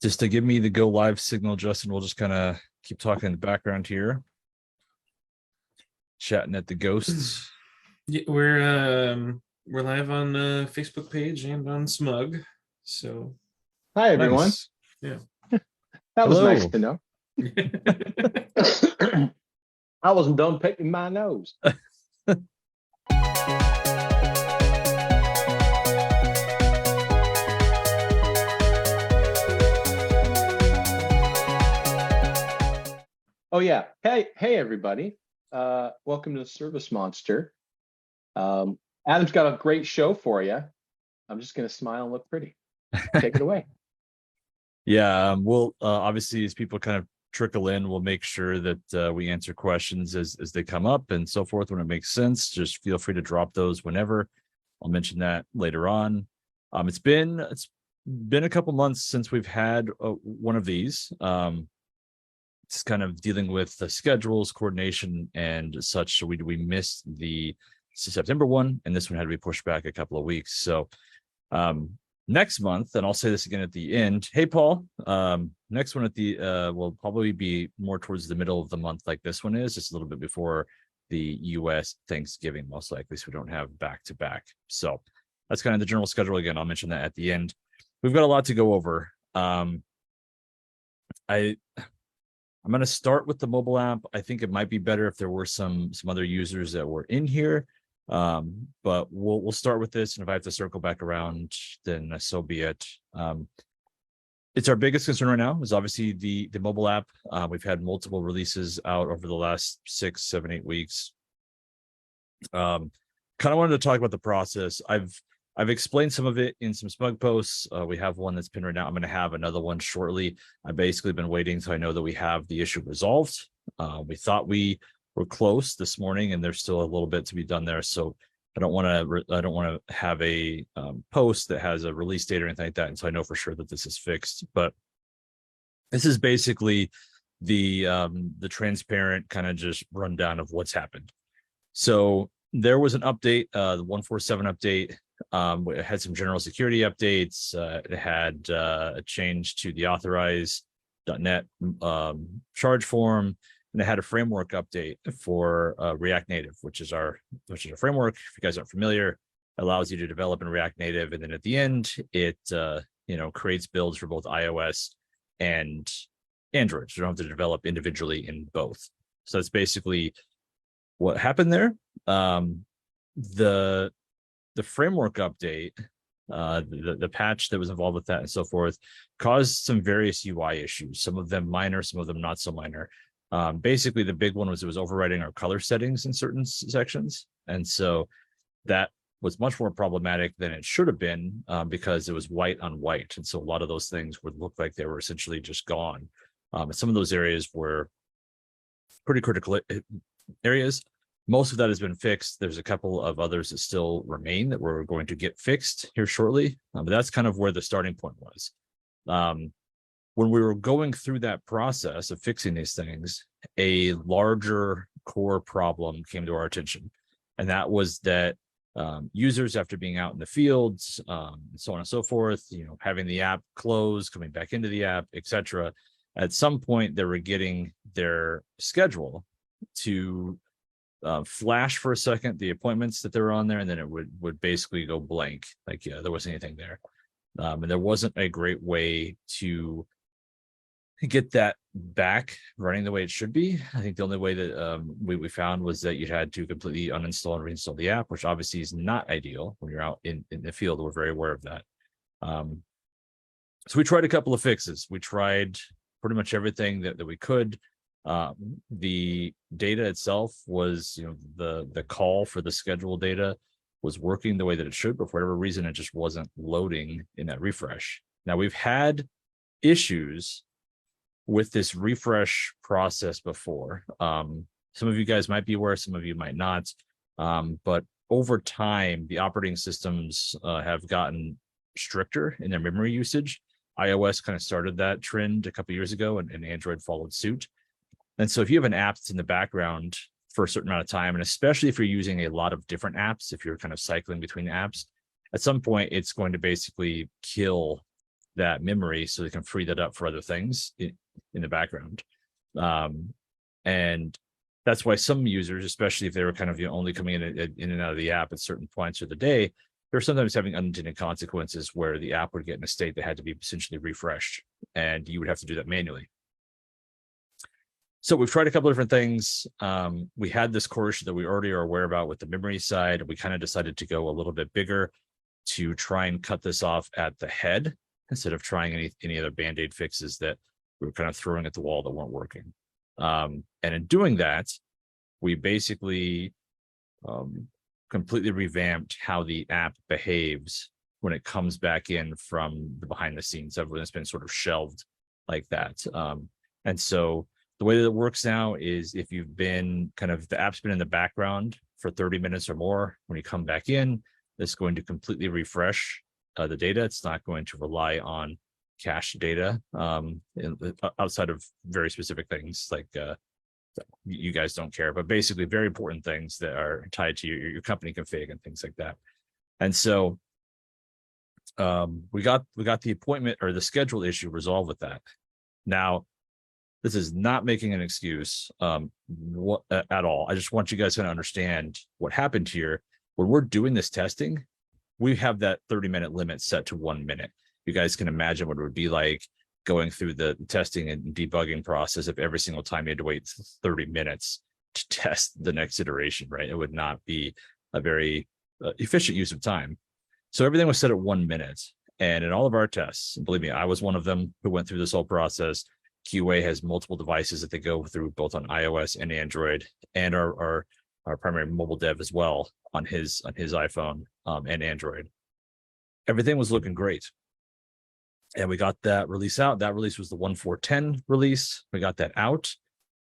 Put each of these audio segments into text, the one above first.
Just to give me the go live signal, Justin, we'll just kind of keep talking in the background here. Chatting at the ghosts. Yeah, we're live on the Facebook page and on SMUG. So hi everyone. Nice. Yeah. That was Hello. nice to know. I wasn't done picking my nose. Oh yeah. Hey everybody. Welcome to ServiceMonster. Adam's got a great show for you. I'm just gonna smile and look pretty. Take it away. Yeah, we'll obviously, as people kind of trickle in, we'll make sure that we answer questions as they come up and so forth when it makes sense. Just feel free to drop those whenever. I'll mention that later on. It's been a couple months since we've had one of these. It's kind of dealing with the schedules, coordination, and such. So we missed the September one, and this one had to be pushed back a couple of weeks. So next month, and I'll say this again at the end. Hey, Paul, next one at the will probably be more towards the middle of the month like this one is, just a little bit before the US Thanksgiving, most likely, so we don't have back to back. So that's kind of the general schedule. Again, I'll mention that at the end. We've got a lot to go over. I'm going to start with the mobile app. I think it might be better if there were some other users that were in here. But we'll start with this, and if I have to circle back around, then so be it. It's our biggest concern right now is obviously the mobile app. We've had multiple releases out over the last 6, 7, 8 weeks. Kind of wanted to talk about the process. I've explained some of it in some SMUG posts. We have one that's pinned right now. I'm going to have another one shortly. I've basically been waiting so I know that we have the issue resolved. We thought we were close this morning, and there's still a little bit to be done there. So I don't want to have a post that has a release date or anything like that. And so I know for sure that this is fixed. But this is basically the transparent kind of just rundown of what's happened. So there was an update, the 147 update. It had some general security updates. It had a change to the authorize.net charge form, and it had a framework update for React Native, which is a framework. If you guys aren't familiar, allows you to develop in React Native, and then at the end, it creates builds for both iOS and Android. So you don't have to develop individually in both. So that's basically what happened there. The framework update, the patch that was involved with that and so forth, caused some various UI issues, some of them minor, some of them not so minor. Basically, the big one was it was overriding our color settings in certain sections. And so that was much more problematic than it should have been because it was white on white. And so a lot of those things would look like they were essentially just gone. And some of those areas were pretty critical areas. Most of that has been fixed. There's a couple of others that still remain that we're going to get fixed here shortly. But that's kind of where the starting point was. When we were going through that process of fixing these things, a larger core problem came to our attention. And that was that users, after being out in the fields, so on and so forth, having the app close, coming back into the app, etc., at some point they were getting their schedule to flash for a second, the appointments that they were on there, and then it would basically go blank, like there wasn't anything there. And there wasn't a great way to get that back running the way it should be. I think the only way that we found was that you had to completely uninstall and reinstall the app, which obviously is not ideal when you're out in the field. We're very aware of that. So we tried a couple of fixes. We tried pretty much everything that we could. The data itself was, the call for the schedule data was working the way that it should, but for whatever reason, it just wasn't loading in that refresh. Now, we've had issues with this refresh process before. Some of you guys might be aware, some of you might not. But over time, the operating systems have gotten stricter in their memory usage. iOS kind of started that trend a couple of years ago, and Android followed suit. And so if you have an app that's in the background for a certain amount of time, and especially if you're using a lot of different apps, if you're kind of cycling between apps, at some point it's going to basically kill that memory so they can free that up for other things in the background. And that's why some users, especially if they were kind of only coming in and out of the app at certain points of the day, they're sometimes having unintended consequences where the app would get in a state that had to be essentially refreshed, and you would have to do that manually. So we've tried a couple of different things. We had this core issue that we already are aware about with the memory side. We kind of decided to go a little bit bigger to try and cut this off at the head instead of trying any other band-aid fixes that we were kind of throwing at the wall that weren't working. And in doing that, we basically completely revamped how the app behaves when it comes back in from the behind the scenes. Everything's been sort of shelved like that. And so the way that it works now is if you've been the app's been in the background for 30 minutes or more, when you come back in, it's going to completely refresh the data. It's not going to rely on cache data outside of very specific things like you guys don't care, but basically very important things that are tied to your company config and things like that. And so we got the appointment or the schedule issue resolved with that. Now, this is not making an excuse at all. I just want you guys to understand what happened here. When we're doing this testing, we have that 30-minute limit set to 1 minute. You guys can imagine what it would be like going through the testing and debugging process if every single time you had to wait 30 minutes to test the next iteration, right? It would not be a very efficient use of time. So everything was set at 1 minute. And in all of our tests, believe me, I was one of them who went through this whole process. QA has multiple devices that they go through both on iOS and Android, and our primary mobile dev as well on his iPhone and Android. Everything was looking great. And we got that release out. That release was the 1.4.10 release. We got that out.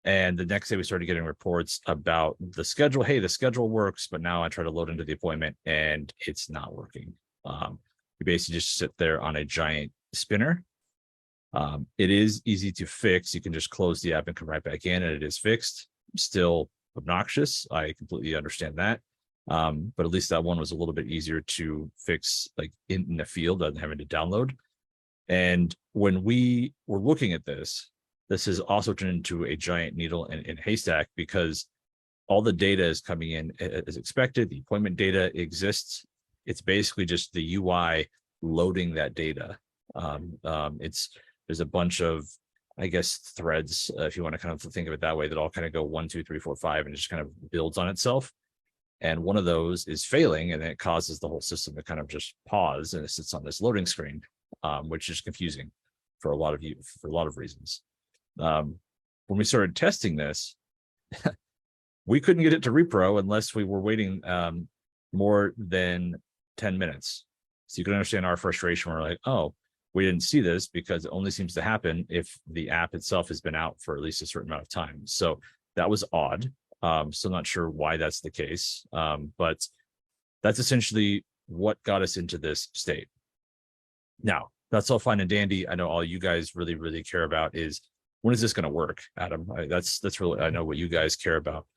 And the next day we started getting reports about the schedule. Hey, the schedule works, but now I try to load into the appointment and it's not working. We basically just sit there on a giant spinner. It is easy to fix. You can just close the app and come right back in and it is fixed. Still obnoxious. I completely understand that. But at least that one was a little bit easier to fix, like in the field rather than having to download. And when we were looking at this has also turned into a giant needle in haystack, because all the data is coming in as expected. The appointment data exists. It's basically just the UI loading that data. There's a bunch of, I guess, threads, if you want to kind of think of it that way, that all kind of go 1, 2, 3, 4, 5, and it just kind of builds on itself. And one of those is failing, and then it causes the whole system to kind of just pause, and it sits on this loading screen, which is confusing for a lot of reasons. When we started testing this, we couldn't get it to repro unless we were waiting more than 10 minutes. So you can understand our frustration. We're like, oh, we didn't see this because it only seems to happen if the app itself has been out for at least a certain amount of time. So that was odd. Still not sure why that's the case, but that's essentially what got us into this state. Now, that's all fine and dandy. I know all you guys really, really care about is, when is this going to work, Adam? That's really, I know what you guys care about.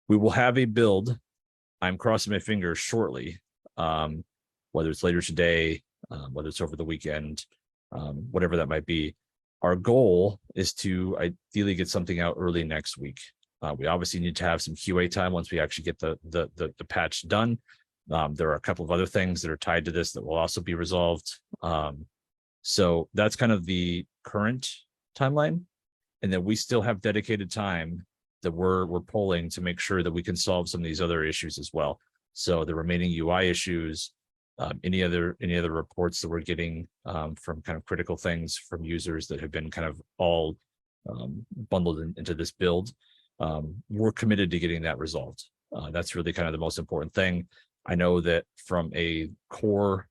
We will have a build. I'm crossing my fingers shortly, whether it's later today, whether it's over the weekend, whatever that might be. Our goal is to ideally get something out early next week. We obviously need to have some QA time once we actually get the patch done. There are a couple of other things that are tied to this that will also be resolved. So that's kind of the current timeline. And then we still have dedicated time that we're polling to make sure that we can solve some of these other issues as well. So the remaining UI issues, any other reports that we're getting from kind of critical things from users that have been kind of all bundled into this build, we're committed to getting that resolved. That's really kind of the most important thing. I know that from a core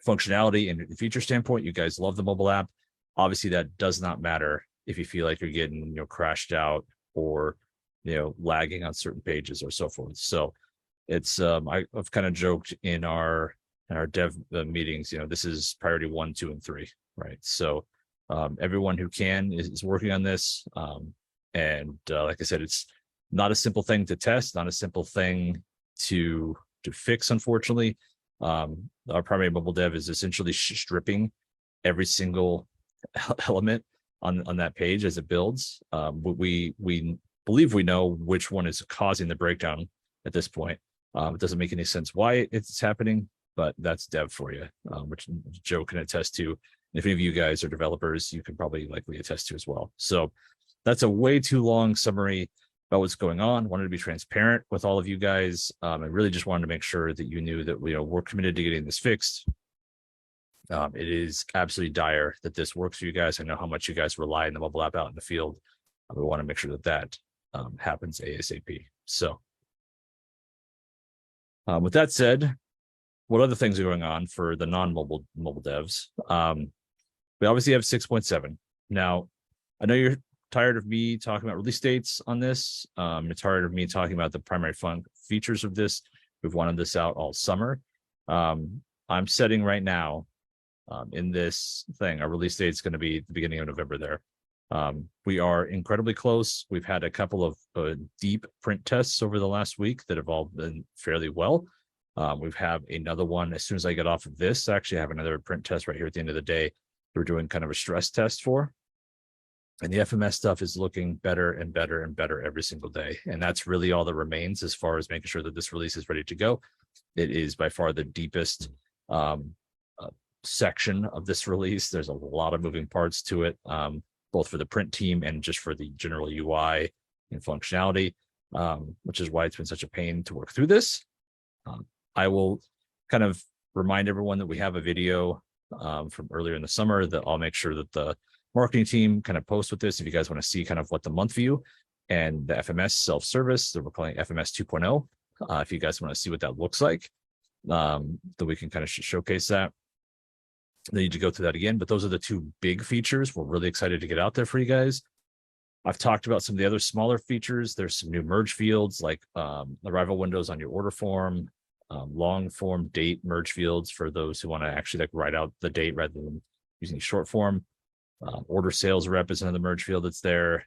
functionality and feature standpoint, you guys love the mobile app. Obviously, that does not matter if you feel like you're getting crashed out or lagging on certain pages or so forth. So it's I've kind of joked in our dev meetings, this is priority 1, 2, and 3, right? So everyone who can is working on this. And like I said, it's not a simple thing to test, not a simple thing to fix, unfortunately. Our primary mobile dev is essentially stripping every single element on that page as it builds. We believe we know which one is causing the breakdown at this point. It doesn't make any sense why it's happening, but that's dev for you, which Joe can attest to. And if any of you guys are developers, you can probably likely attest to as well. So that's a way too long summary about what's going on. Wanted to be transparent with all of you guys. I really just wanted to make sure that you knew that we're committed to getting this fixed. It is absolutely dire that this works for you guys. I know how much you guys rely on the mobile app out in the field. We want to make sure that that happens ASAP. So with that said, what other things are going on for the non-mobile devs? We obviously have 6.7. Now, I know you're tired of me talking about release dates on this. You're tired of me talking about the primary features of this. We've wanted this out all summer. I'm setting right now in this thing, our release date is going to be the beginning of November there. We are incredibly close. We've had a couple of deep print tests over the last week that have all been fairly well. We've have another one as soon as I get off of this. Actually, I have another print test right here at the end of the day. We're doing kind of a stress test for. And the FMS stuff is looking better and better and better every single day. And that's really all that remains as far as making sure that this release is ready to go. It is by far the deepest section of this release. There's a lot of moving parts to it, both for the print team and just for the general UI and functionality, which is why it's been such a pain to work through this. I will kind of remind everyone that we have a video from earlier in the summer that I'll make sure that the marketing team kind of posts with this if you guys want to see kind of what the month view and the FMS self-service that we're calling FMS 2.0. If you guys want to see what that looks like, that we can kind of showcase that. They need to go through that again, but those are the two big features we're really excited to get out there for you guys. I've talked about some of the other smaller features. There's some new merge fields like arrival windows on your order form, long form date merge fields for those who want to actually like write out the date rather than using short form. Order sales rep is another merge field that's there.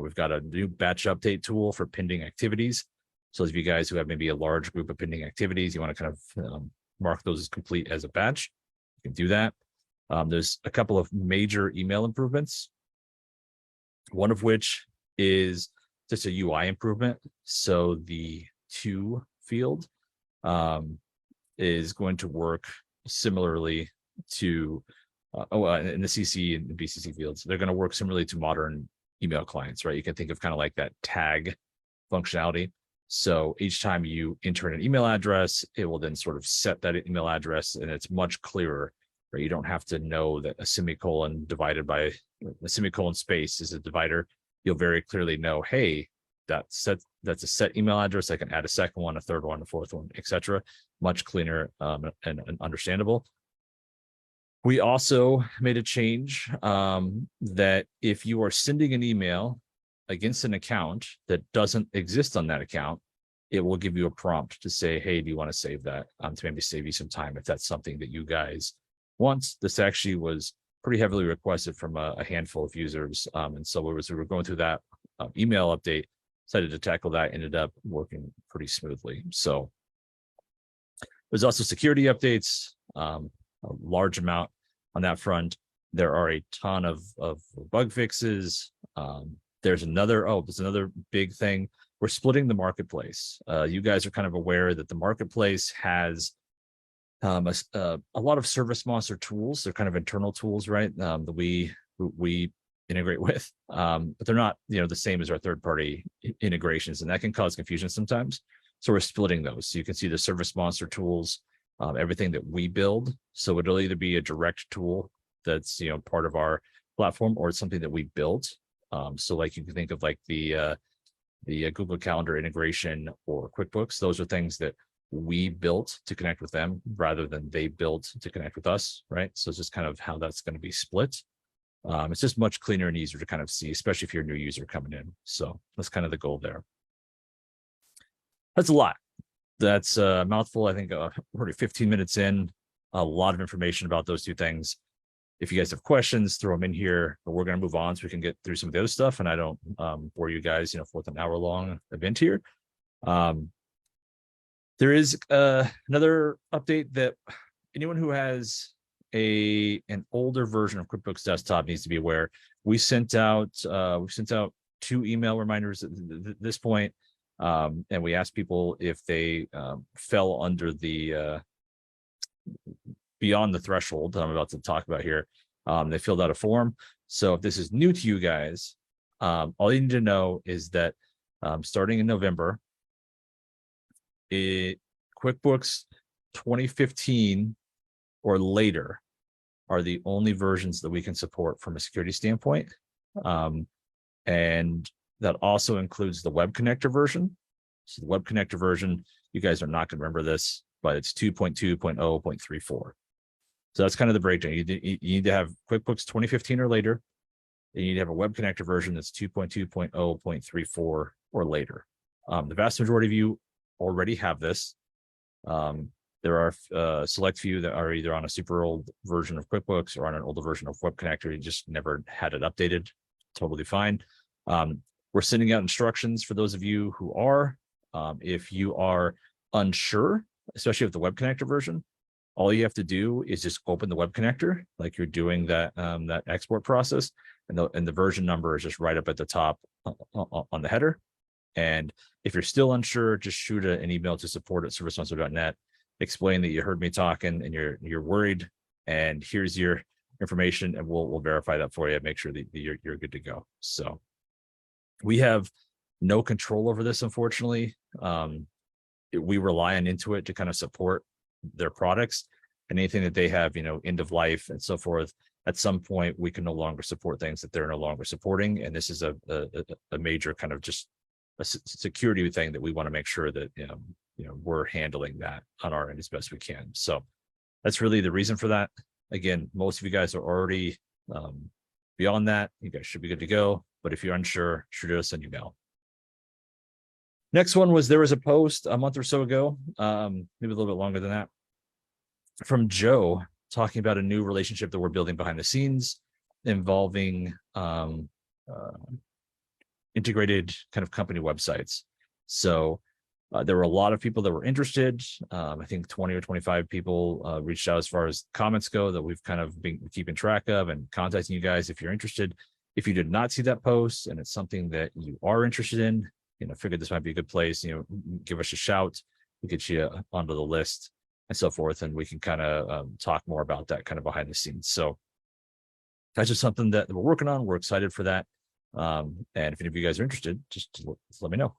We've got a new batch update tool for pending activities. So if you guys who have maybe a large group of pending activities, you want to kind of mark those as complete as a batch, you can do that. There's a couple of major email improvements, one of which is just a UI improvement. So the to field is going to work similarly to in the CC and the BCC fields. They're going to work similarly to modern email clients, right? You can think of kind of like that tag functionality. So each time you enter in an email address, it will then sort of set that email address, and it's much clearer, right? You don't have to know that a semicolon divided by a semicolon space is a divider. You'll very clearly know, hey, that's a set email address. I can add a second one, a third one, a fourth one, etc. Much cleaner and understandable. We also made a change that if you are sending an email against an account that doesn't exist on that account, it will give you a prompt to say, hey, do you want to save that? To maybe save you some time if that's something that you guys want. This actually was pretty heavily requested from a handful of users. And so we were going through that email update, decided to tackle that, ended up working pretty smoothly. So there's also security updates, a large amount on that front. There are a ton of bug fixes. There's another big thing. We're splitting the marketplace. You guys are kind of aware that the marketplace has a lot of ServiceMonster tools. They're kind of internal tools, right? That we integrate with, but they're not, the same as our third-party integrations, and that can cause confusion sometimes. So we're splitting those. So you can see the ServiceMonster tools, everything that we build. So it'll either be a direct tool that's part of our platform, or it's something that we built. So like you can think of like the Google Calendar integration or QuickBooks. Those are things that we built to connect with them rather than they built to connect with us, right? So it's just kind of how that's going to be split. It's just much cleaner and easier to kind of see, especially if you're a new user coming in. So that's kind of the goal there. That's a lot. That's a mouthful. I think we're already 15 minutes in, a lot of information about those two things. If you guys have questions, throw them in here, but we're going to move on so we can get through some of the other stuff. And I don't bore you guys, for an hour-long event here. There is another update that anyone who has an older version of QuickBooks Desktop needs to be aware. We sent out 2 email reminders at this point, and we asked people if they fell under the beyond the threshold that I'm about to talk about here. They filled out a form. So if this is new to you guys, all you need to know is that starting in November, QuickBooks 2015 or later are the only versions that we can support from a security standpoint. And that also includes the web connector version. So the web connector version, you guys are not going to remember this, but it's 2.2.0.34. So that's kind of the breakdown. You need to have QuickBooks 2015 or later. And you need to have a web connector version that's 2.2.0.34 or later. The vast majority of you already have this. There are a select few that are either on a super old version of QuickBooks or on an older version of Web Connector. You just never had it updated. Totally fine. We're sending out instructions for those of you who are. If you are unsure, especially with the Web Connector version, all you have to do is just open the Web Connector like you're doing that that export process, and the version number is just right up at the top on the header. And if you're still unsure, just shoot an email to support@servicemonster.net. Explain that you heard me talking and you're worried, and here's your information, and we'll verify that for you. Make sure that you're good to go. So we have no control over this, unfortunately. We rely on Intuit to kind of support their products, and anything that they have, end of life and so forth. At some point, we can no longer support things that they're no longer supporting, and this is a major kind of just a security thing that we want to make sure that we're handling that on our end as best we can. So that's really the reason for that. Again, most of you guys are already beyond that. You guys should be good to go. But if you're unsure, shoot us an email. Next one was, there was a post a month or so ago, maybe a little bit longer than that, from Joe talking about a new relationship that we're building behind the scenes involving integrated kind of company websites. So there were a lot of people that were interested. I think 20 or 25 people reached out as far as comments go that we've kind of been keeping track of and contacting you guys if you're interested. If you did not see that post and it's something that you are interested in, figured this might be a good place, give us a shout. We'll get you onto the list and so forth. And we can kind of talk more about that kind of behind the scenes. So that's just something that we're working on. We're excited for that. And if any of you guys are interested, just let me know.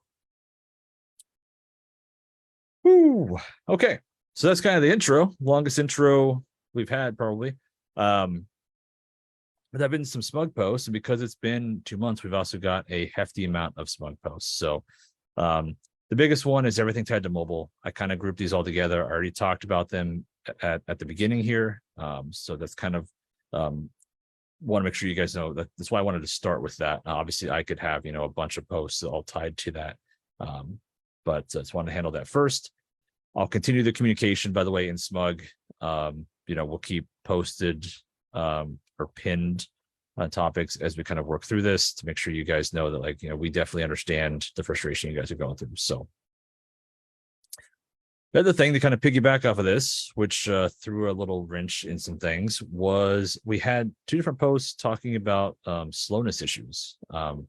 Woo. Okay, so that's kind of the intro, longest intro we've had probably. But there have been some SMUG posts, and because it's been 2 months, we've also got a hefty amount of SMUG posts. So the biggest one is everything tied to mobile. I kind of grouped these all together. I already talked about them at the beginning here. So that's kind of want to make sure you guys know that. That's why I wanted to start with that. Obviously, I could have a bunch of posts all tied to that, but I just wanted to handle that first. I'll continue the communication, by the way, in SMUG. We'll keep posted or pinned topics as we kind of work through this to make sure you guys know that, we definitely understand the frustration you guys are going through. So the other thing to kind of piggyback off of this, which threw a little wrench in some things, was we had 2 different posts talking about slowness issues. Then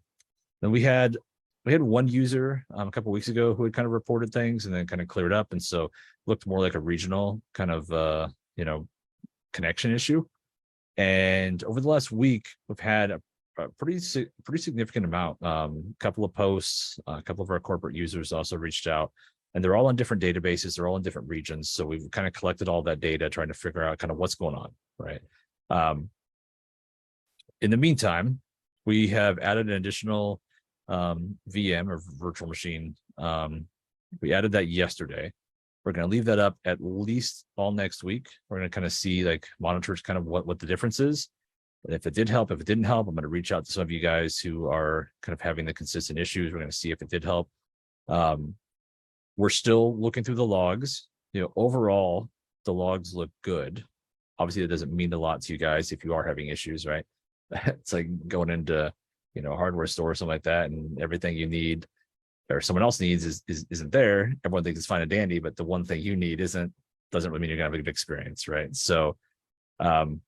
we had one user a couple of weeks ago who had kind of reported things and then kind of cleared up, and so looked more like a regional kind of connection issue. And over the last week, we've had a pretty significant amount. A couple of posts, a couple of our corporate users also reached out, and they're all on different databases. They're all in different regions. So we've kind of collected all that data, trying to figure out kind of what's going on, right? In the meantime, we have added an additional VM or virtual machine. We added that yesterday. We're going to leave that up at least all next week. We're going to kind of see, monitor kind of what the difference is. And if it did help, if it didn't help, I'm going to reach out to some of you guys who are kind of having the consistent issues. We're going to see if it did help. We're still looking through the logs. Overall, the logs look good. Obviously, that doesn't mean a lot to you guys if you are having issues, right? It's like going into, a hardware store or something like that, and everything you need or someone else needs isn't there. Everyone thinks it's fine and dandy, but the one thing you need doesn't really mean you're gonna have a good experience, right? So in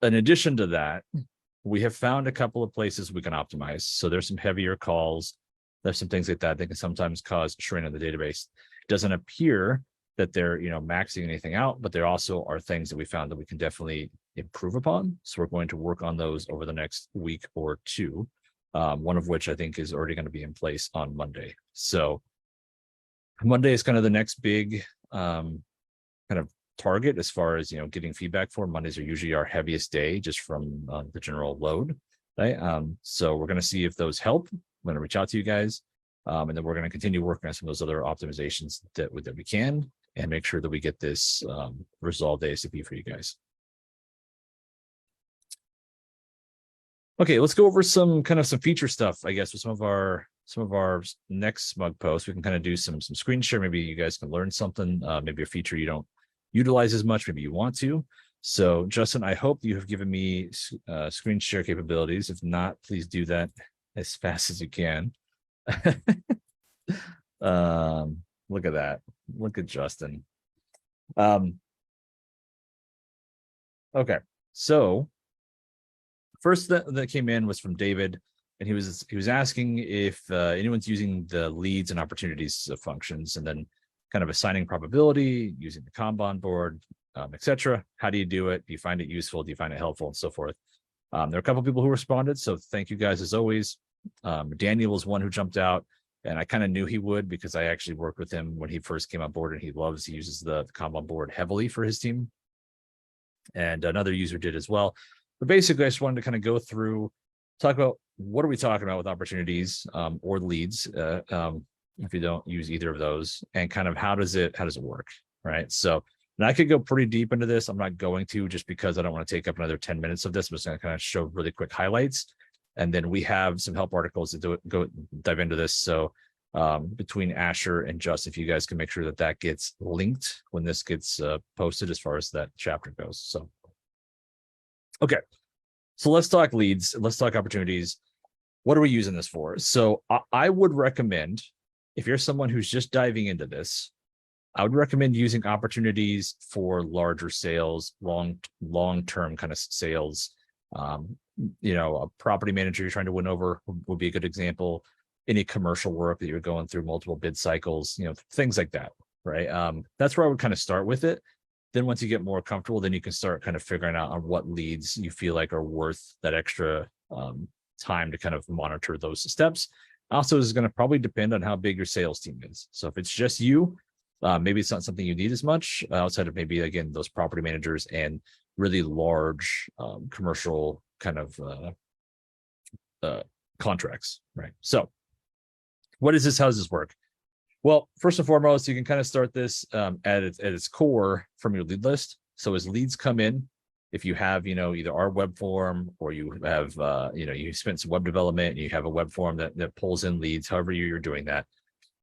addition to that, we have found a couple of places we can optimize. So there's some heavier calls, there's some things like that that can sometimes cause strain on the database. It doesn't appear that they're maxing anything out, but there also are things that we found that we can definitely improve upon. So we're going to work on those over the next week or two. One of which I think is already going to be in place on Monday. So Monday is kind of the next big kind of target as far as getting feedback for. Mondays are usually our heaviest day just from the general load, right? So we're going to see if those help. I'm going to reach out to you guys, and then we're going to continue working on some of those other optimizations that we can, and make sure that we get this resolved ASAP for you guys. Okay, let's go over some feature stuff, I guess, with some of our next SMUG posts. We can kind of do some screen share. Maybe you guys can learn something, maybe a feature you don't utilize as much, maybe you want to. So Justin, I hope you have given me screen share capabilities. If not, please do that as fast as you can. Look at that. Look at Justin. Okay, so first that came in was from David, and he was asking if anyone's using the leads and opportunities functions, and then kind of assigning probability using the Kanban board, etc. How do you do it? Do you find it useful? Do you find it helpful, and so forth? There are a couple of people who responded, so thank you guys as always. Daniel was one who jumped out, and I kind of knew he would because I actually worked with him when he first came on board, and he uses the Kanban board heavily for his team. And another user did as well. But basically, I just wanted to kind of go through, talk about what are we talking about with opportunities or leads if you don't use either of those, and kind of how does it work, right? So, and I could go pretty deep into this. I'm not going to, just because I don't want to take up another 10 minutes of this. I'm just going to kind of show really quick highlights, and then we have some help articles that go dive into this. So between Asher and Justin, if you guys can make sure that gets linked when this gets posted as far as that chapter goes. So. Okay, so let's talk leads. Let's talk opportunities. What are we using this for? So I would recommend, if you're someone who's just diving into this, I would recommend using opportunities for larger sales, long-term kind of sales. A property manager you're trying to win over would be a good example. Any commercial work that you're going through multiple bid cycles, things like that, right? That's where I would kind of start with it. Then once you get more comfortable, then you can start kind of figuring out on what leads you feel like are worth that extra time to kind of monitor those steps. Also, this is going to probably depend on how big your sales team is. So if it's just you, maybe it's not something you need as much outside of maybe, again, those property managers and really large commercial kind of contracts, right? So what is this? How does this work? Well, first and foremost, you can kind of start this at its core from your lead list. So as leads come in, if you have, either our web form, or you have, you spent some web development and you have a web form that pulls in leads, however you're doing that.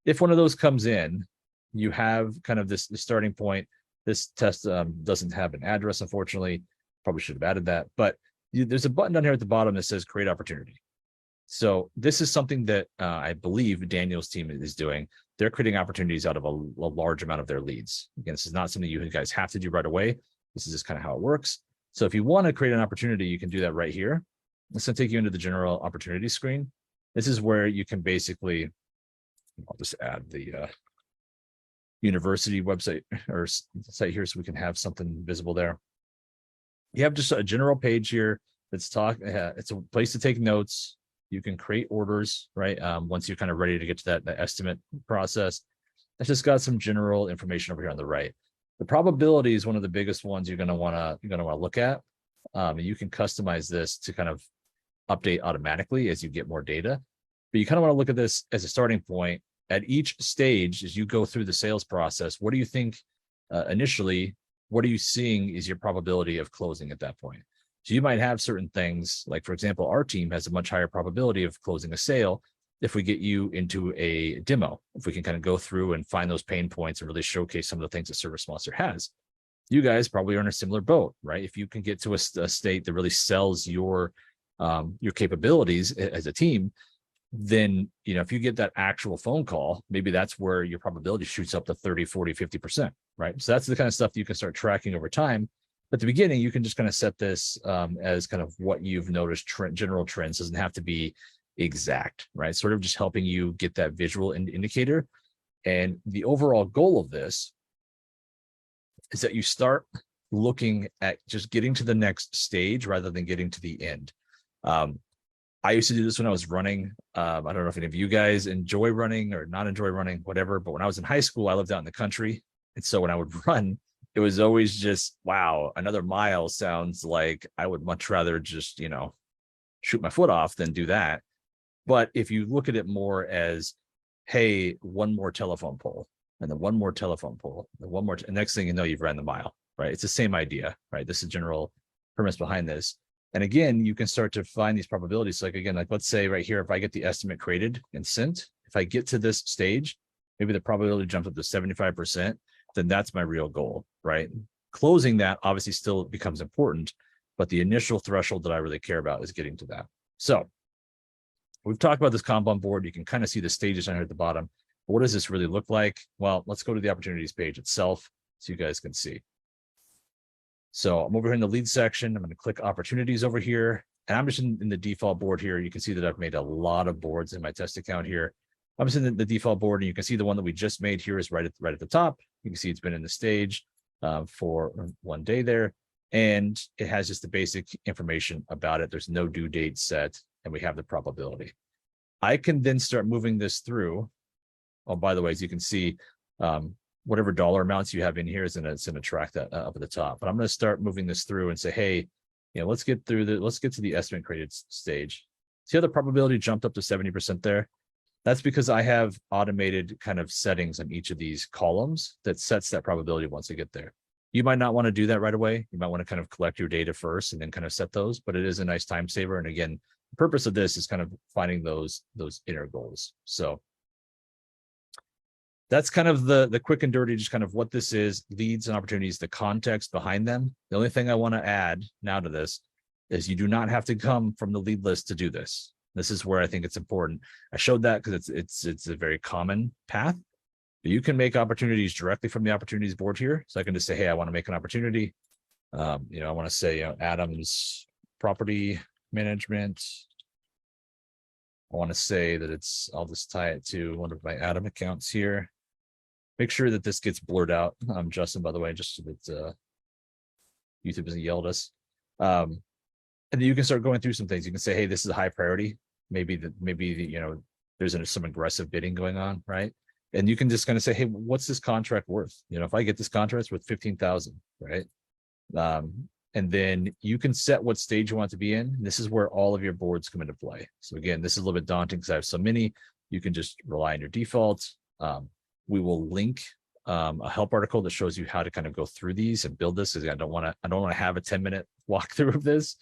If one of those comes in, you have kind of this starting point. This test doesn't have an address, unfortunately. Probably should have added that, but there's a button down here at the bottom that says create opportunity. So this is something that I believe Daniel's team is doing. They're creating opportunities out of a large amount of their leads. Again, this is not something you guys have to do right away. This is just kind of how it works. So if you want to create an opportunity, you can do that right here. It's going to take you into the general opportunity screen. This is where you can basically, I'll just add the university website or site here so we can have something visible there. You have just a general page here that's it's a place to take notes. You can create orders, right? Once you're kind of ready to get to that estimate process. It's just got some general information over here on the right. The probability is one of the biggest ones you're going to want to look at. And you can customize this to kind of update automatically as you get more data. But you kind of want to look at this as a starting point. At each stage, as you go through the sales process, what do you think initially, what are you seeing is your probability of closing at that point? So you might have certain things, like, for example, our team has a much higher probability of closing a sale if we get you into a demo, if we can kind of go through and find those pain points and really showcase some of the things that ServiceMonster has. You guys probably are in a similar boat, right? If you can get to a state that really sells your capabilities as a team, then, if you get that actual phone call, maybe that's where your probability shoots up to 30, 40, 50%, right? So that's the kind of stuff that you can start tracking over time. But at the beginning, you can just kind of set this as kind of what you've noticed, general trends. Doesn't have to be exact, right? Sort of just helping you get that visual indicator. And the overall goal of this is that you start looking at just getting to the next stage rather than getting to the end. I used to do this when I was running. I don't know if any of you guys enjoy running or not enjoy running, whatever. But when I was in high school, I lived out in the country. And so when I would run, it was always just, wow, another mile sounds like I would much rather just, shoot my foot off than do that. But if you look at it more as, hey, one more telephone pole, and then one more telephone pole, and one more, and next thing you know, you've ran the mile, right? It's the same idea, right? This is general premise behind this. And again, you can start to find these probabilities. Like again, like let's say right here, if I get the estimate created and sent, if I get to this stage, maybe the probability jumps up to 75%, then that's my real goal, right? Closing that obviously still becomes important, but the initial threshold that I really care about is getting to that. So we've talked about this Kanban board. You can kind of see the stages down here at the bottom. What does this really look like? Well, let's go to the opportunities page itself so you guys can see. So I'm over here in the lead section. I'm going to click opportunities over here. And I'm just in the default board here. You can see that I've made a lot of boards in my test account here. I'm just in the default board, and you can see the one that we just made here is right at the top. You can see it's been in the stage for 1 day there. And it has just the basic information about it. There's no due date set, and we have the probability. I can then start moving this through. Oh, by the way, as you can see, whatever dollar amounts you have in here is going to track that up at the top. But I'm going to start moving this through and say, hey, let's get to the estimate created stage. See how the probability jumped up to 70% there? That's because I have automated kind of settings on each of these columns that sets that probability once I get there. You might not want to do that right away. You might want to kind of collect your data first and then kind of set those, but it is a nice time saver. And again, the purpose of this is kind of finding those inner goals. So that's kind of the quick and dirty, just kind of what this is, leads and opportunities, the context behind them. The only thing I want to add now to this is you do not have to come from the lead list to do this. This is where I think it's important. I showed that because it's a very common path. But you can make opportunities directly from the opportunities board here. So I can just say, hey, I want to make an opportunity. I want to say Adam's property management. I want to say that I'll just tie it to one of my Adam accounts here. Make sure that this gets blurred out. Justin, by the way, just so that YouTube doesn't yell at us. And then you can start going through some things. You can say, hey, this is a high priority. Maybe there's some aggressive bidding going on, right? And you can just kind of say, hey, what's this contract worth? If I get this contract, it's worth $15,000, right? And then you can set what stage you want to be in. This is where all of your boards come into play. So again, this is a little bit daunting because I have so many. You can just rely on your defaults. We will link a help article that shows you how to kind of go through these and build this. Because I don't want to have a 10-minute walkthrough of this.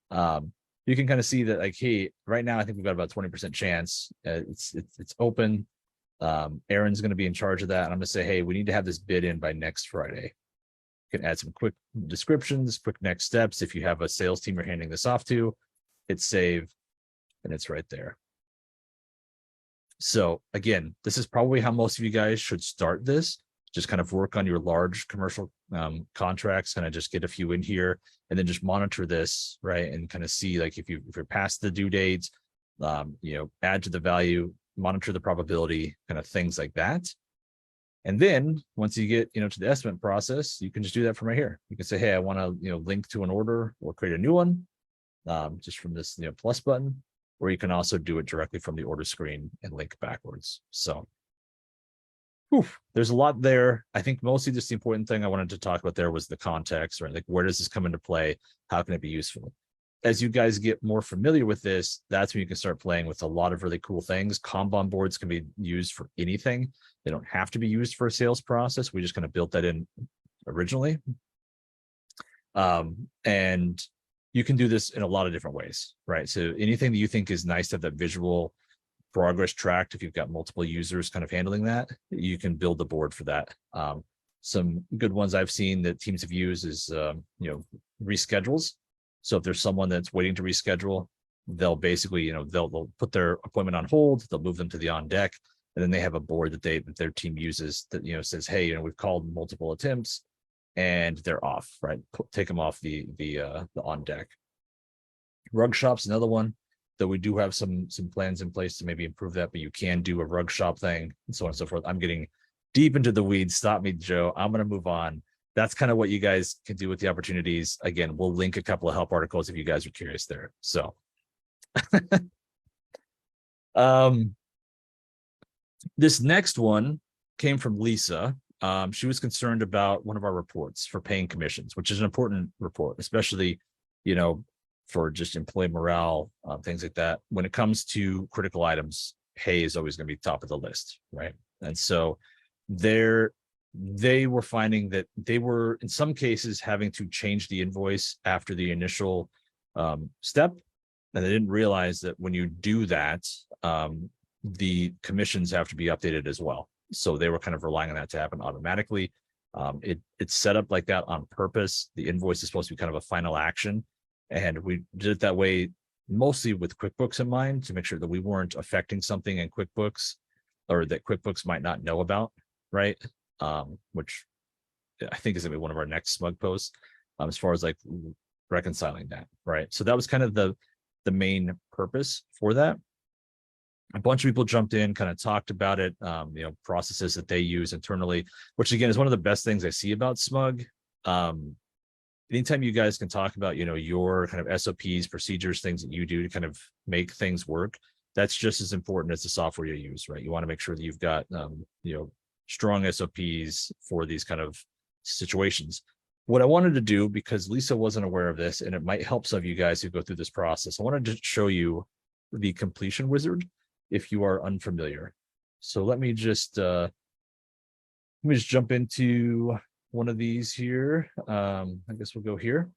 You can kind of see that, like, hey, right now I think we've got about 20% chance. It's open. Aaron's going to be in charge of that. And I'm going to say, hey, we need to have this bid in by next Friday. You can add some quick descriptions, quick next steps. If you have a sales team you're handing this off to, hit save, and it's right there. So again, this is probably how most of you guys should start this. Just kind of work on your large commercial contracts, kind of just get a few in here, and then just monitor this, right? And kind of see, like, if you're past the due dates, add to the value, monitor the probability, kind of things like that. And then once you get, to the estimate process, you can just do that from right here. You can say, hey, I want to, link to an order or create a new one, just from this, plus button, or you can also do it directly from the order screen and link backwards. So there's a lot there. I think mostly just the important thing I wanted to talk about there was the context, right? Like, where does this come into play? How can it be useful? As you guys get more familiar with this, that's when you can start playing with a lot of really cool things. Kanban boards can be used for anything. They don't have to be used for a sales process. We just kind of built that in originally. And you can do this in a lot of different ways, right? So anything that you think is nice to have that visual progress tracked, if you've got multiple users kind of handling that, you can build the board for that. Some good ones I've seen that teams have used is, reschedules. So if there's someone that's waiting to reschedule, they'll basically, they'll put their appointment on hold, they'll move them to the on deck, and then they have a board that their team uses that, says, hey, we've called multiple attempts and they're off, right? Take them off the on deck. Rug shop's another one that we do have some plans in place to maybe improve that, but you can do a rug shop thing and so on and so forth. I'm getting deep into the weeds. Stop me, Joe. I'm going to move on. That's kind of what you guys can do with the opportunities. Again, we'll link a couple of help articles if you guys are curious there. So this next one came from Lisa. She was concerned about one of our reports for paying commissions, which is an important report, especially, for just employee morale, things like that. When it comes to critical items, pay is always going to be top of the list, right? And so they were finding that they were, in some cases, having to change the invoice after the initial step. And they didn't realize that when you do that, the commissions have to be updated as well. So they were kind of relying on that to happen automatically. It's set up like that on purpose. The invoice is supposed to be kind of a final action. And we did it that way mostly with QuickBooks in mind to make sure that we weren't affecting something in QuickBooks or that QuickBooks might not know about, right? Which I think is going to be one of our next SMUG posts as far as like reconciling that, right? So that was kind of the main purpose for that. A bunch of people jumped in, kind of talked about it, processes that they use internally, which again is one of the best things I see about SMUG. Anytime you guys can talk about, your kind of SOPs, procedures, things that you do to kind of make things work, that's just as important as the software you use, right? You want to make sure that you've got, strong SOPs for these kind of situations. What I wanted to do, because Lisa wasn't aware of this, and it might help some of you guys who go through this process, I wanted to show you the completion wizard if you are unfamiliar. So let me just jump into one of these here. I guess we'll go here.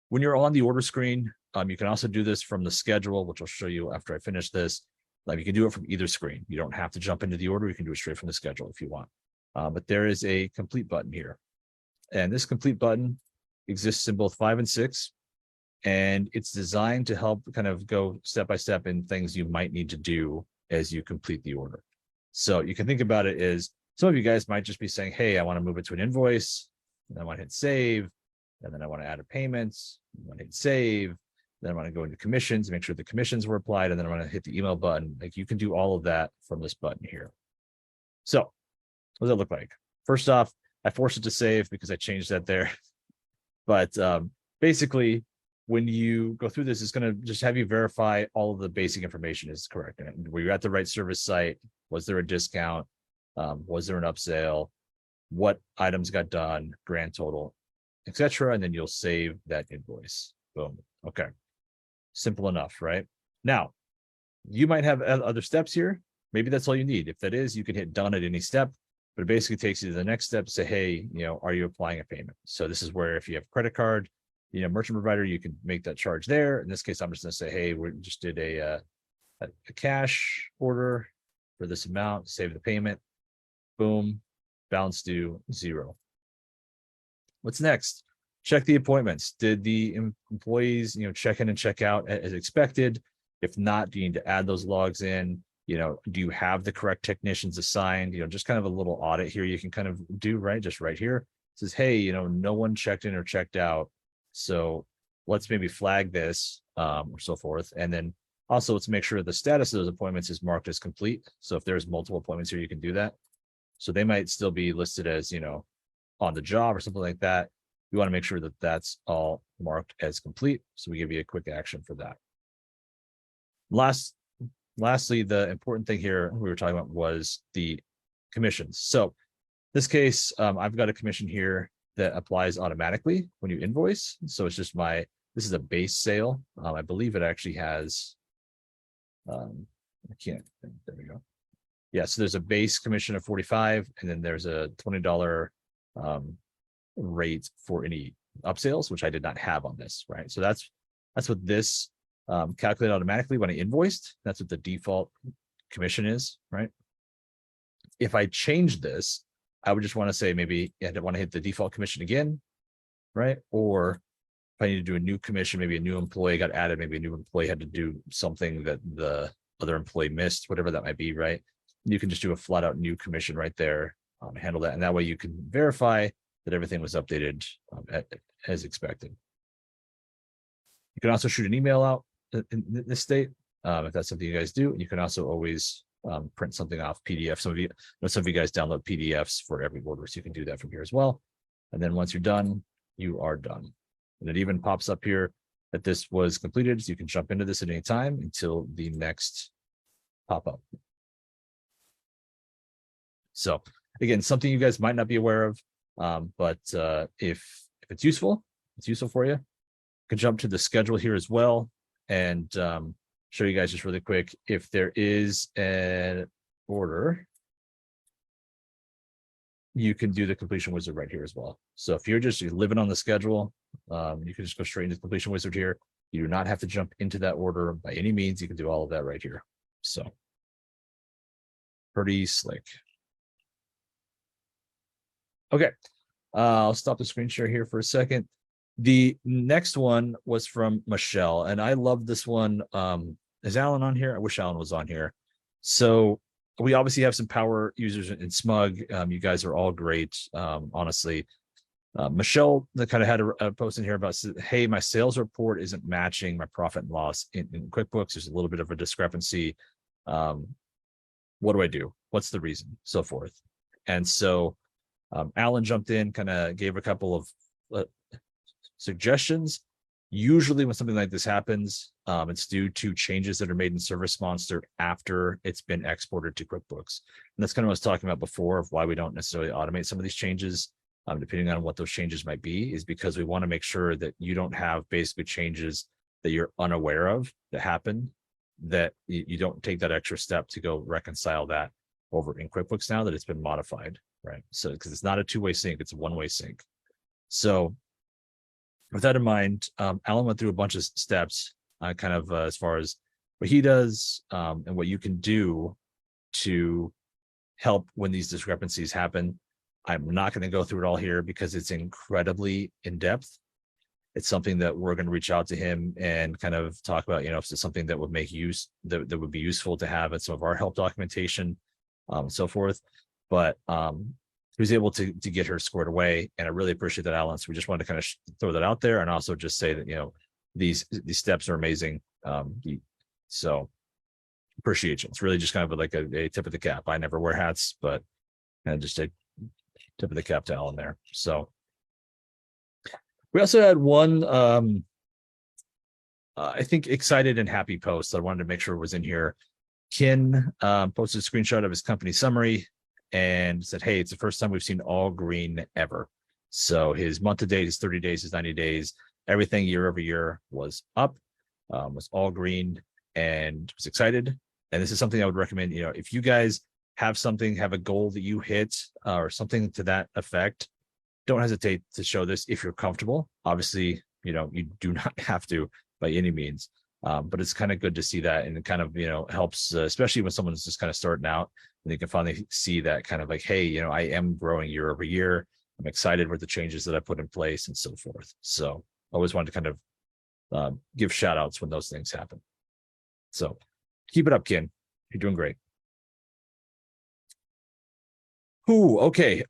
When you're on the order screen, you can also do this from the schedule, which I'll show you after I finish this. You can do it from either screen. You don't have to jump into the order. You can do it straight from the schedule if you want. But there is a complete button here. And this complete button exists in both 5 and 6. And it's designed to help kind of go step by step in things you might need to do as you complete the order. So you can think about it as some of you guys might just be saying, hey, I want to move it to an invoice, and I want to hit save, and then I want to add a payment, I want to hit save, then I want to go into commissions, make sure the commissions were applied, and then I want to hit the email button. Like you can do all of that from this button here. So what does that look like? First off, I forced it to save because I changed that there. But basically, when you go through this, it's going to just have you verify all of the basic information is correct. And were you at the right service site? Was there a discount? Was there an upsell? What items got done? Grand total, etc. And then you'll save that invoice. Boom. Okay. Simple enough, right? Now, you might have other steps here. Maybe that's all you need. If that is, you can hit done at any step, but it basically takes you to the next step to say, hey, are you applying a payment? So this is where if you have a credit card, merchant provider, you can make that charge there. In this case, I'm just going to say, hey, we just did a cash order for this amount, save the payment. Boom, balance due 0. What's next? Check the appointments. Did the employees, check in and check out as expected? If not, do you need to add those logs in? Do you have the correct technicians assigned? Just kind of a little audit here you can kind of do, right? Just right here. It says, hey, no one checked in or checked out. So let's maybe flag this or so forth. And then also let's make sure the status of those appointments is marked as complete. So if there's multiple appointments here, you can do that. So they might still be listed as, on the job or something like that. We want to make sure that that's all marked as complete. So we give you a quick action for that. Lastly, the important thing here we were talking about was the commissions. So this case, I've got a commission here that applies automatically when you invoice. So it's just this is a base sale. I believe it actually has, there we go. Yeah, so there's a base commission of 45, and then there's a $20 rate for any upsales, which I did not have on this, right? So that's what this calculated automatically when I invoiced. That's what the default commission is, right? If I change this, I would just want to say maybe I don't want to hit the default commission again, right? Or I need to do a new commission, maybe a new employee got added, maybe a new employee had to do something that the other employee missed, whatever that might be, right? You can just do a flat out new commission right there, handle that. And that way you can verify that everything was updated as expected. You can also shoot an email out in this state, if that's something you guys do. You can also always print something off PDF. Some of you guys download PDFs for every order, so you can do that from here as well. And then once you're done, you are done. And it even pops up here that this was completed, so you can jump into this at any time until the next pop-up. So again, something you guys might not be aware of, but if it's useful for you, can jump to the schedule here as well and show you guys just really quick. If there is an order, you can do the completion wizard right here as well. So if you're living on the schedule, you can just go straight into the completion wizard here. You do not have to jump into that order by any means. You can do all of that right here. So pretty slick. Okay, I'll stop the screen share here for a second. The next one was from Michele, and I love this one. Is Alan on here? I wish Alan was on here. So we obviously have some power users in SMUG. You guys are all great, honestly. Michele kind of had a post in here about, hey, my sales report isn't matching my profit and loss in QuickBooks. There's a little bit of a discrepancy. What do I do? What's the reason? So forth. And so Alan jumped in, kind of gave a couple of suggestions. Usually when something like this happens, it's due to changes that are made in ServiceMonster after it's been exported to QuickBooks. And that's kind of what I was talking about before, of why we don't necessarily automate some of these changes, depending on what those changes might be, is because we want to make sure that you don't have basically changes that you're unaware of that happen, that you don't take that extra step to go reconcile that over in QuickBooks now that it's been modified, right? So because it's not a two-way sync, it's a one-way sync. So with that in mind, Alan went through a bunch of steps, kind of as far as what he does and what you can do to help when these discrepancies happen. I'm not going to go through it all here because it's incredibly in-depth. It's something that we're going to reach out to him and kind of talk about, if it's something that would make use, that would be useful to have in some of our help documentation, and so forth. But he was able to get her squared away, and I really appreciate that, Alan. So we just wanted to kind of throw that out there, and also just say that these steps are amazing. So appreciation. It's really just kind of like a tip of the cap. I never wear hats, but just a tip of the cap to Alan there. So we also had one, I think, excited and happy post that I wanted to make sure was in here. Ken posted a screenshot of his company summary and said, hey, it's the first time we've seen all green ever. So his month to date, his 30 days, his 90 days, everything year over year was up, was all green, and was excited. And this is something I would recommend, if you guys have a goal that you hit or something to that effect, don't hesitate to show this if you're comfortable. Obviously, you do not have to by any means, but it's kind of good to see that, and it kind of, helps, especially when someone's just kind of starting out, and they can finally see that kind of like, hey, I am growing year over year. I'm excited with the changes that I put in place and so forth. So I always wanted to kind of give shout outs when those things happen. So keep it up, Ken. You're doing great. Okay.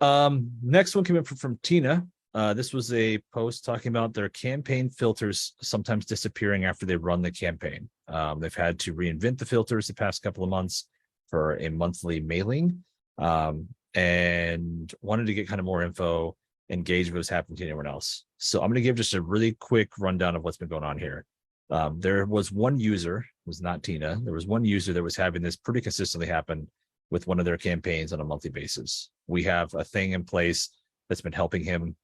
Next one came in from Tena. This was a post talking about their campaign filters sometimes disappearing after they run the campaign. They've had to reinvent the filters the past couple of months for a monthly mailing, and wanted to get kind of more info, engage with what's happening to anyone else. So I'm going to give just a really quick rundown of what's been going on here. There was one user, it was not Tena. There was one user that was having this pretty consistently happen with one of their campaigns on a monthly basis. We have a thing in place that's been helping him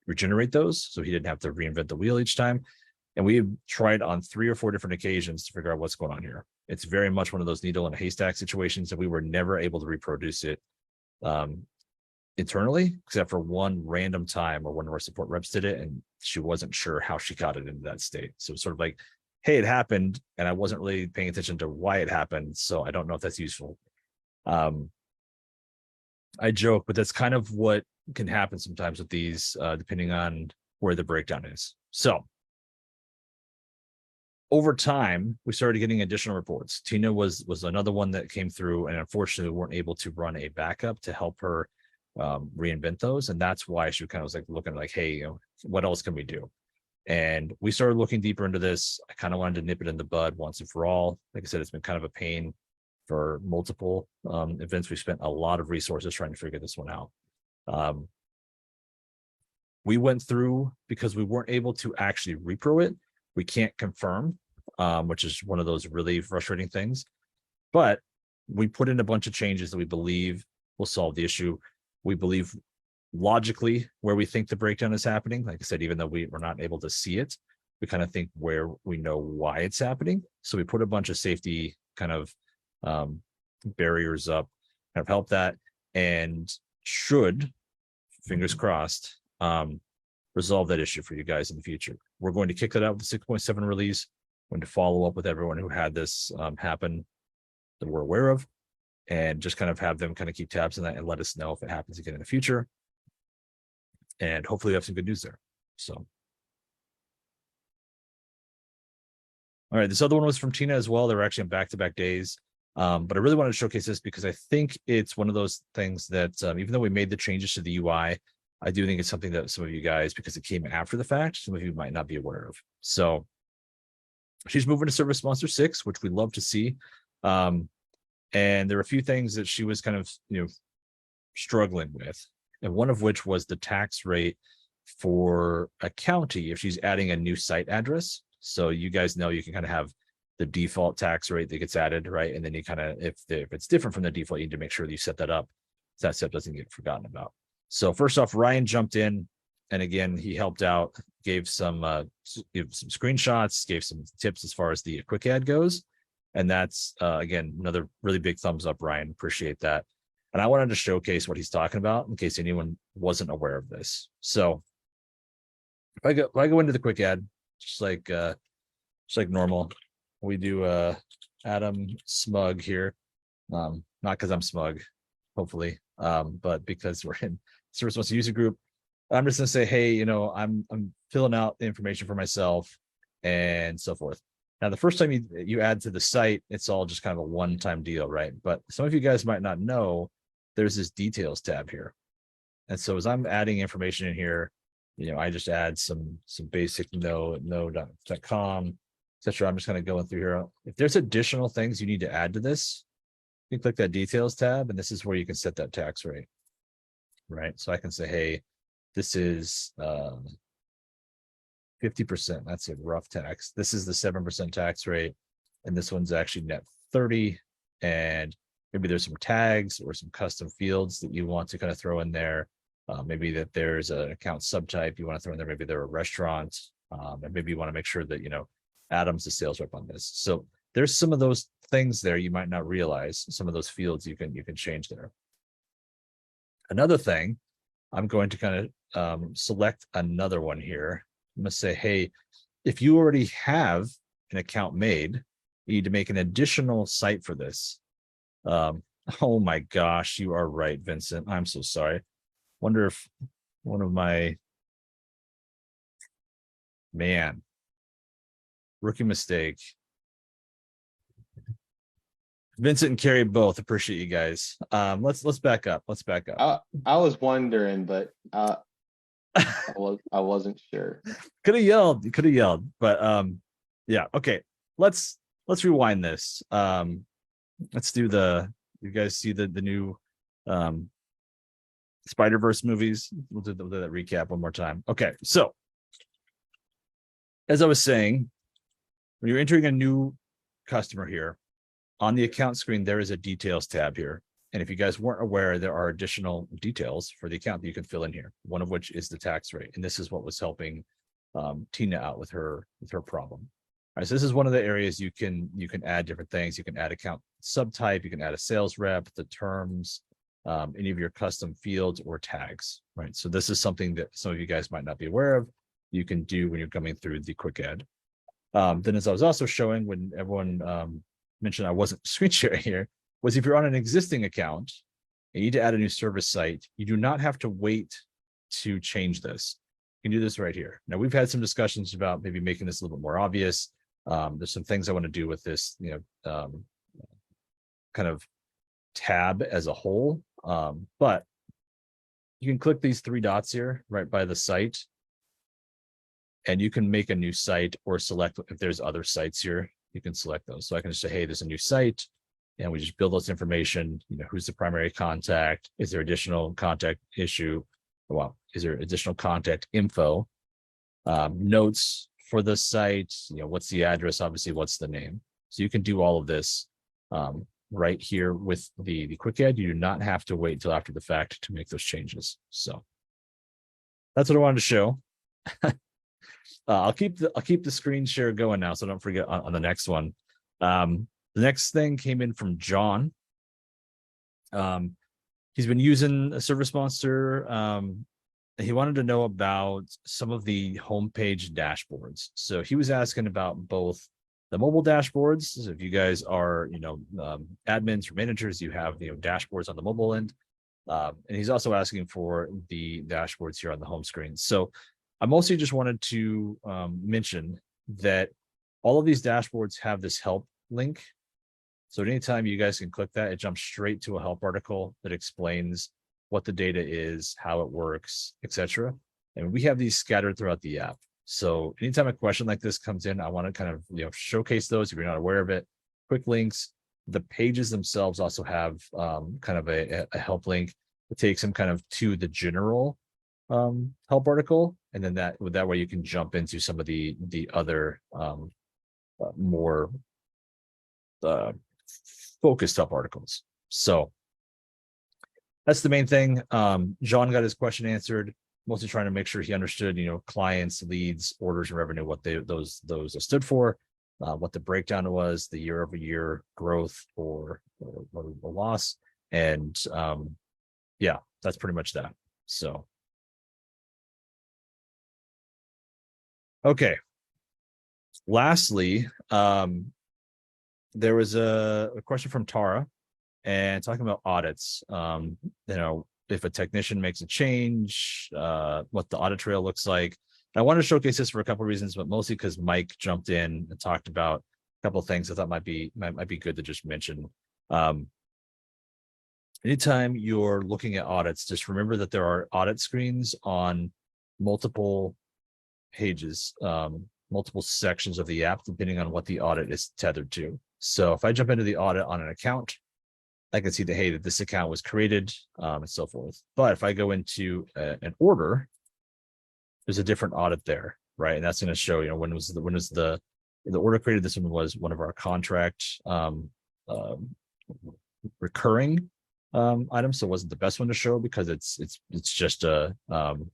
regenerate those, so he didn't have to reinvent the wheel each time. And we tried on 3 or 4 different occasions to figure out what's going on here. It's very much one of those needle in a haystack situations, and we were never able to reproduce it internally, except for one random time where one of our support reps did it, and she wasn't sure how she got it into that state. So it's sort of like, hey, it happened, and I wasn't really paying attention to why it happened, so I don't know if that's useful. I joke, but that's kind of what can happen sometimes with these, depending on where the breakdown is. So over time, we started getting additional reports. Tena was another one that came through, and unfortunately, we weren't able to run a backup to help her reinvent those. And that's why she kind of was like looking like, hey, what else can we do? And we started looking deeper into this. I kind of wanted to nip it in the bud once and for all. Like I said, it's been kind of a pain for multiple events. We spent a lot of resources trying to figure this one out. We went through, because we weren't able to actually repro it, we can't confirm, which is one of those really frustrating things. But we put in a bunch of changes that we believe will solve the issue. We believe logically where we think the breakdown is happening. Like I said, even though we're not able to see it, we kind of think where we know why it's happening. So we put a bunch of safety kind of barriers up, kind of help that, and should, fingers crossed, resolve that issue for you guys in the future. We're going to kick that out with the 6.7 release. We're going to follow up with everyone who had this happen that we're aware of, and just kind of have them kind of keep tabs on that and let us know if it happens again in the future. And hopefully we have some good news there. So, all right, this other one was from Tena as well. They were actually on back-to-back days. But I really wanted to showcase this because I think it's one of those things that even though we made the changes to the UI, I do think it's something that some of you guys, because it came after the fact, some of you might not be aware of. So she's moving to ServiceMonster 6, which we love to see. And there were a few things that she was kind of, struggling with. And one of which was the tax rate for a county if she's adding a new site address. So you guys know you can kind of have the default tax rate that gets added, right? And then you kind of, if it's different from the default, you need to make sure that you set that up so that step doesn't get forgotten about. So first off, Ryan jumped in, and again, he helped out, gave some screenshots, gave some tips as far as the quick add goes. And that's, again, another really big thumbs up, Ryan. Appreciate that. And I wanted to showcase what he's talking about in case anyone wasn't aware of this. So if I go into the quick add, just like normal, we do Adam SMUG here. Not because I'm smug, hopefully, but because we're in ServiceMonster user group. I'm just gonna say, hey, I'm filling out the information for myself and so forth. Now, the first time you add to the site, it's all just kind of a one-time deal, right? But some of you guys might not know there's this details tab here. And so as I'm adding information in here, I just add some basic no.com, etc. I'm just kind of going through here. If there's additional things you need to add to this, you click that details tab, and this is where you can set that tax rate, right? So I can say, hey, this is 50%. That's a rough tax. This is the 7% tax rate, and this one's actually net 30. And maybe there's some tags or some custom fields that you want to kind of throw in there. Maybe that there's an account subtype you want to throw in there. Maybe they're a restaurant, and maybe you want to make sure that Adam's the sales rep on this. So there's some of those things there you might not realize. Some of those fields you can change there. Another thing, I'm going to kind of select another one here. I'm going to say, hey, if you already have an account made, you need to make an additional site for this. Oh my gosh, you are right, Vincent. I'm so sorry. Wonder if one of my rookie mistake. Vincent and Carrie both appreciate you guys. Let's back up. I was wondering, but I wasn't sure. Could have yelled, but yeah, okay. Let's rewind this. Let's do you guys see the new Spider-Verse movies? We'll do that recap one more time. Okay, so as I was saying, when you're entering a new customer here, on the account screen, there is a details tab here. And if you guys weren't aware, there are additional details for the account that you can fill in here, one of which is the tax rate. And this is what was helping Tena out with her problem. All right, so this is one of the areas you can add different things. You can add account subtype, you can add a sales rep, the terms, any of your custom fields or tags, right? So this is something that some of you guys might not be aware of. You can do when you're coming through the quick add. Then, as I was also showing when everyone mentioned I wasn't screen sharing here, was if you're on an existing account and you need to add a new service site, you do not have to wait to change this. can do this right here. Now we've had some discussions about maybe making this a little bit more obvious. There's some things I want to do with this, kind of tab as a whole. But you can click these three dots here right by the site, and you can make a new site or select if there's other sites here, you can select those. So I can just say, hey, there's a new site, and we just build this information, who's the primary contact? Is there additional contact issue? Well, is there additional contact info? Notes for the site, what's the address? Obviously, what's the name? So you can do all of this right here with the quick add. You do not have to wait until after the fact to make those changes. So that's what I wanted to show. I'll keep the screen share going now, so don't forget on the next one. The next thing came in from John. He's been using a ServiceMonster. He wanted to know about some of the homepage dashboards. So he was asking about both the mobile dashboards. So if you guys are, admins or managers, you have, dashboards on the mobile end. And he's also asking for the dashboards here on the home screen. So I mostly just wanted to mention that all of these dashboards have this help link. So anytime you guys can click that, it jumps straight to a help article that explains what the data is, how it works, etc. And we have these scattered throughout the app. So anytime a question like this comes in, I want to kind of showcase those if you're not aware of it. Quick links. The pages themselves also have kind of a help link that takes them kind of to the general help article, and then that way you can jump into some of the other more focused help articles. So that's the main thing. John got his question answered, mostly trying to make sure he understood, clients, leads, orders, and revenue, what those stood for, what the breakdown was, the year-over-year growth or loss, and yeah, that's pretty much that. So okay. Lastly, there was a question from Tara, and talking about audits. If a technician makes a change, what the audit trail looks like. And I want to showcase this for a couple of reasons, but mostly because Mike jumped in and talked about a couple of things I thought might be good to just mention. Anytime you're looking at audits, just remember that there are audit screens on multiple pages, multiple sections of the app, depending on what the audit is tethered to. So if I jump into the audit on an account, I can see that, hey, that this account was created, and so forth. But if I go into an order, there's a different audit there, right? And that's going to show, when was the order created. This one was one of our contract recurring items, so it wasn't the best one to show because it's just a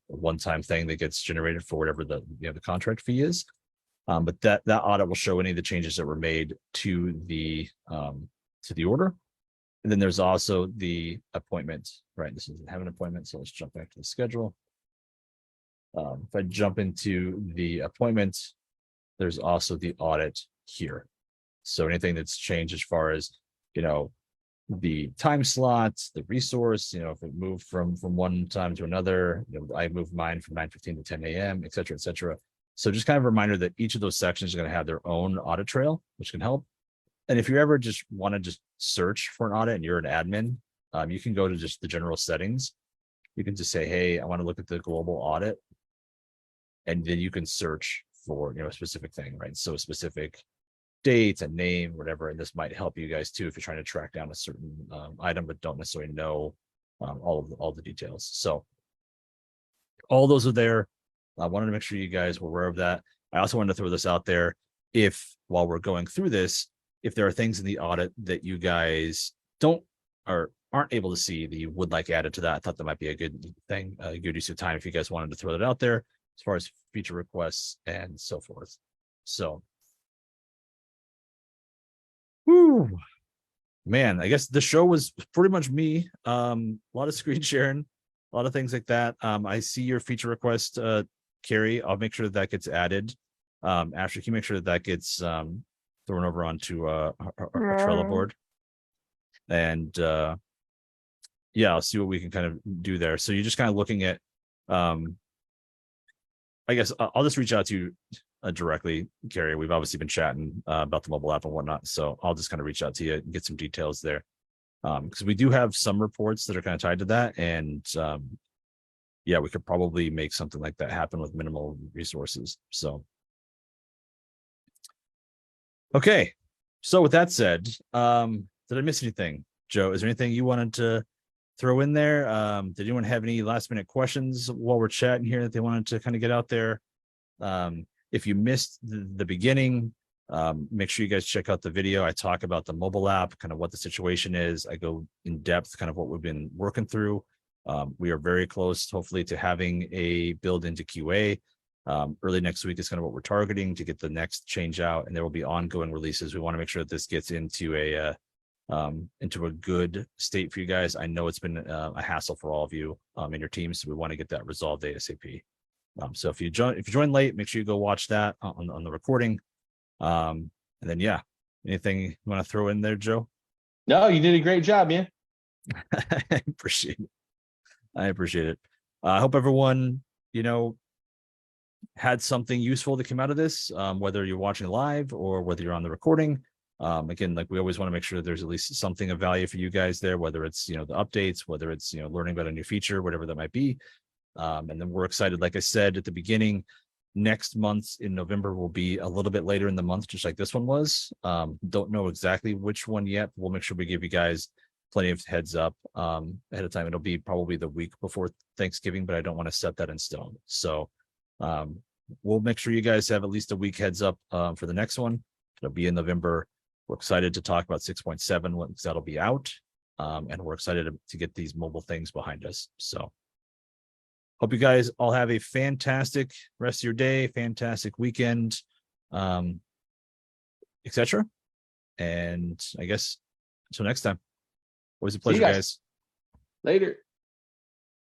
one-time thing that gets generated for whatever the contract fee is. But that audit will show any of the changes that were made to the order. And then there's also the appointment, right? This doesn't have an appointment, so let's jump back to the schedule. If I jump into the appointment, there's also the audit here. So anything that's changed as far as, the time slots, the resource, if it moved from one time to another, I moved mine from 9:15 to 10 a.m., et cetera, et cetera. So just kind of a reminder that each of those sections are going to have their own audit trail, which can help. And if you ever just want to just search for an audit and you're an admin, you can go to just the general settings. You can just say, hey, I want to look at the global audit. And then you can search for, a specific thing, right? So a specific date, a name, whatever. And this might help you guys too, if you're trying to track down a certain item, but don't necessarily know all the details. So all those are there. I wanted to make sure you guys were aware of that. I also wanted to throw this out there. If while we're going through this, if there are things in the audit that you guys don't or aren't able to see that you would like added to that, I thought that might be a good thing, a good use of time if you guys wanted to throw that out there as far as feature requests and so forth. So, whew, man, I guess the show was pretty much me. A lot of screen sharing, a lot of things like that. I see your feature request, Carrie. I'll make sure that gets added. Ashley, can you make sure that gets thrown over onto our Trello board? And yeah, I'll see what we can kind of do there. So you're just kind of looking at I guess I'll just reach out to you directly, Gary. We've obviously been chatting about the mobile app and whatnot, so I'll just kind of reach out to you and get some details there, because we do have some reports that are kind of tied to that, and yeah, we could probably make something like that happen with minimal resources. So, okay. So with that said, did I miss anything, Joe? Is there anything you wanted to throw in there? Did anyone have any last minute questions while we're chatting here that they wanted to kind of get out there? If you missed the beginning, make sure you guys check out the video. I talk about the mobile app, kind of what the situation is. I go in depth, kind of what we've been working through. We are very close, hopefully, to having a build into QA. Early next week is kind of what we're targeting to get the next change out, and there will be ongoing releases. We want to make sure that this gets into a good state for you guys. I know it's been a hassle for all of you in your teams, so we want to get that resolved ASAP. So if you join late, make sure you go watch that on the recording. And then yeah, anything you want to throw in there, Joe? No, you did a great job, man. I appreciate it. I hope everyone, had something useful to come out of this, whether you're watching live or whether you're on the recording. Again, like we always want to make sure that there's at least something of value for you guys there, whether it's, the updates, whether it's, learning about a new feature, whatever that might be. And then we're excited, like I said at the beginning, next month in November will be a little bit later in the month, just like this one was. Don't know exactly which one yet. We'll make sure we give you guys plenty of heads up ahead of time. It'll be probably the week before Thanksgiving, but I don't want to set that in stone. So we'll make sure you guys have at least a week heads up for the next one. It'll be in November. We're excited to talk about 6.7 once that'll be out. And we're excited to get these mobile things behind us. So hope you guys all have a fantastic rest of your day, fantastic weekend, etc. And I guess until next time. Always a pleasure, guys. Later.